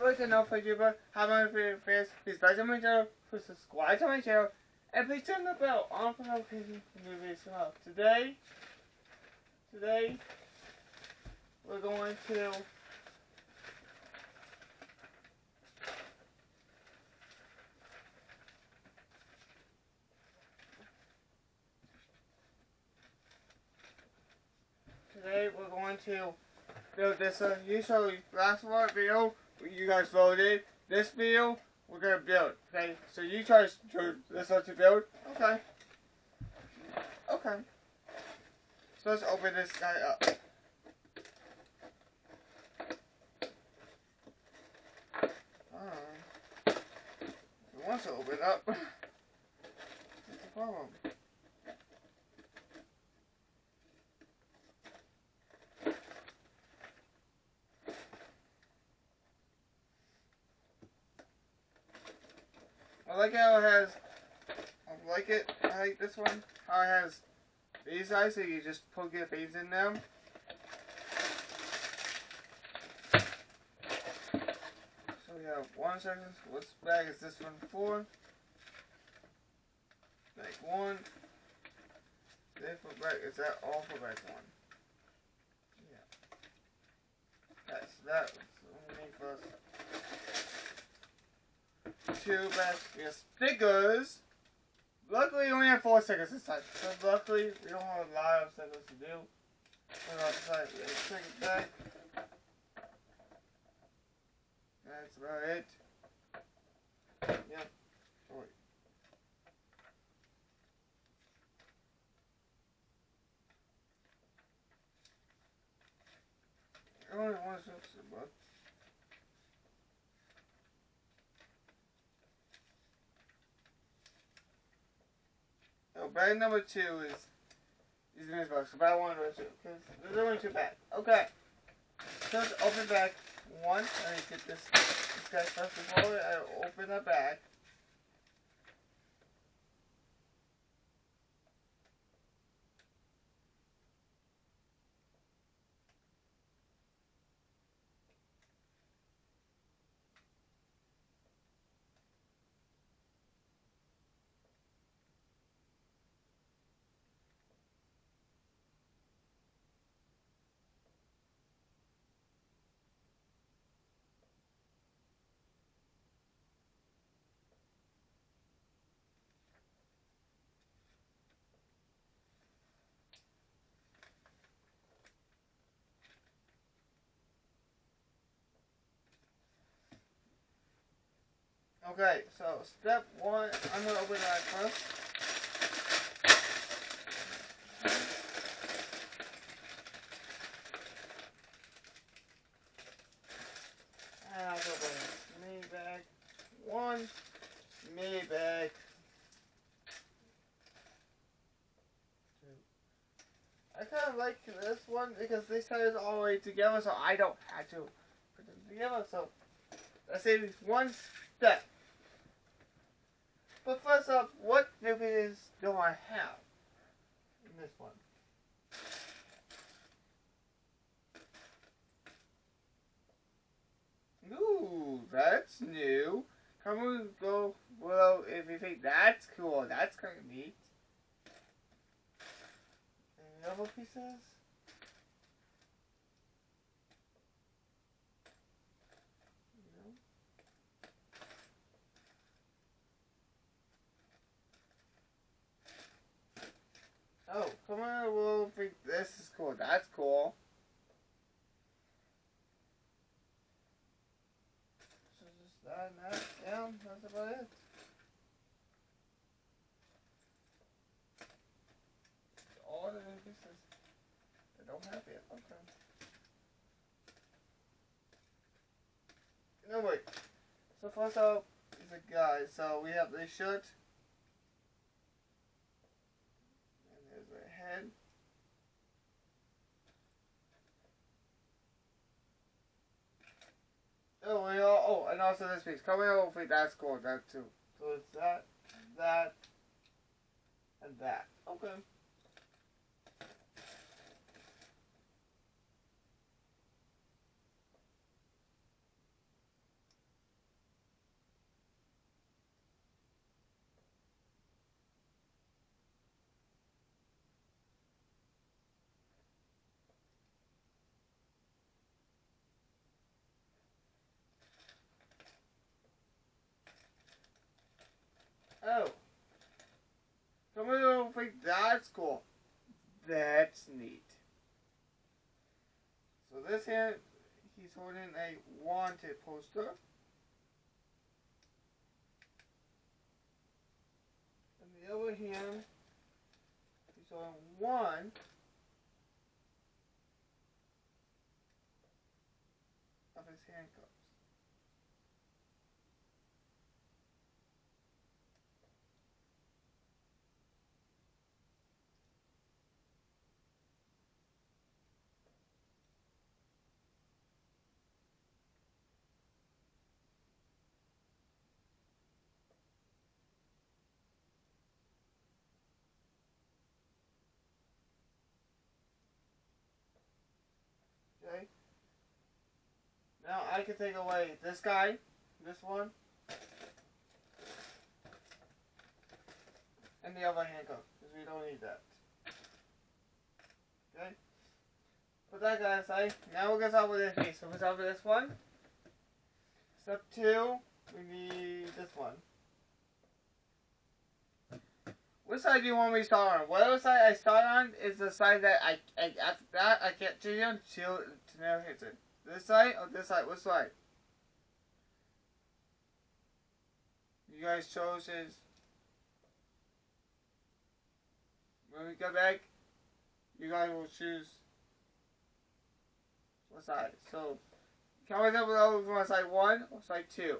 like to know for you about how my favorite fans, please subscribe to my channel, please subscribe to my channel, and please turn the bell on for notifications for new videos come out. Today, we're going to build this. Usually last video you guys voted. This video we're gonna build. Okay, so you guys chose this one to build. Okay. Okay. So let's open this guy up. He wants to open up. What's the problem? I like how it has. I like it. I like this one. How it has these eyes, so you just poke your face in them. So we have one section. What bag is this one for? Bag one. Then for bag, is that all for bag one? Yeah. That's only for two bags. Yes, stickers. Luckily, we only have 4 stickers this time. So luckily, we don't have a lot of stickers to do. Second bag. That's about it. Yep. Oh, wait. I only want to switch the book. So bag number 2 is in this box. So bag 1 and 2. Because there's only 2 bags. Okay. So let's open bag 1. Let me get this guy first before I open the bag. Okay, so step 1, I'm going to open that first. And I'll open mini bag 1, mini bag 2. I kind of like this one because they tie it all the way together, so I don't have to put them together. So let's say one step. But first off, what new pieces do I have in this one? Ooh, that's new. Come on, go below if you think that's cool. That's kind of neat. Any other pieces? Oh, come on, we'll think this is cool. That's cool. So just that and that. Yeah, that's about it. All the new pieces. I don't have it. Okay. No, wait. So first off is a guy. So we have the shirt. And there's a head. And also this piece. Come here, hopefully that's cool. That too. So it's that, and that. Okay. Oh. Some of you think that's cool. That's neat. So this hand, he's holding a wanted poster. And the other hand, he's holding one of his handcuffs. Okay? Now I can take away this guy, this one, and the other handcuff, because we don't need that. Okay? Put that guy aside. Now we're going to start with this piece. So we're start with this one. Step 2, we need this one. Which side do you want me to start on? Whatever side I start on is the side that after that I can't change on to never hit it. This side or this side? Which side? You guys chose his. When we get back, you guys will choose what side. So, can we tell me on side 1 or side 2?